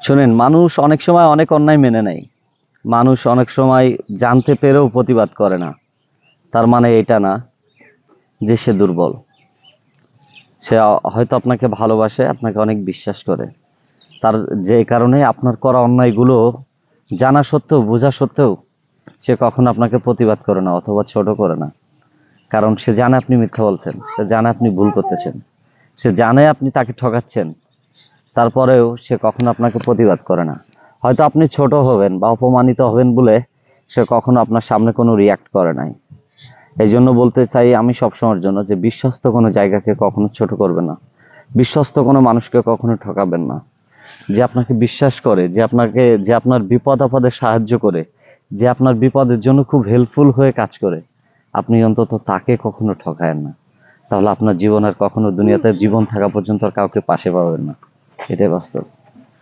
শোনেন, মানুষ অনেক সময় অনেক অন্যায় মেনে নেয়। মানুষ অনেক সময় জানতে পেরেও প্রতিবাদ করে না। তার মানে এটা না যে সে দুর্বল। সে হয়তো আপনাকে ভালোবাসে, আপনাকে অনেক বিশ্বাস করে। তার যে কারণে আপনার করা অন্যায়গুলো জানা সত্ত্বেও, বোঝা সত্ত্বেও সে কখনো আপনাকে প্রতিবাদ করে না অথবা ছোট করে না। কারণ সে জানে আপনি মিথ্যা বলছেন, সে জানে আপনি ভুল করতেছেন, সে জানে আপনি তাকে ঠকাচ্ছেন। তারপরেও সে কখনো আপনাকে প্রতিবাদ করে না। হয়তো আপনি ছোট হবেন বা অপমানিত হবেন বলে সে কখনো আপনার সামনে কোনো রিয়াক্ট করে নাই। এই জন্য বলতে চাই আমি সবসময়ের জন্য যে বিশ্বস্ত কোনো জায়গাকে কখনো ছোট করবে না, বিশ্বস্ত কোনো মানুষকে কখনো ঠকাবেন না। যে আপনাকে বিশ্বাস করে, যে আপনার বিপদ আপদে সাহায্য করে, যে আপনার বিপদের জন্য খুব হেল্পফুল হয়ে কাজ করে, আপনি অন্তত তাকে কখনো ঠকায়েন না। তাহলে আপনার জীবন আর কখনো দুনিয়াতে জীবন থাকা পর্যন্ত আর কাউকে পাশে পাবেন না। এটাই বাস্তব।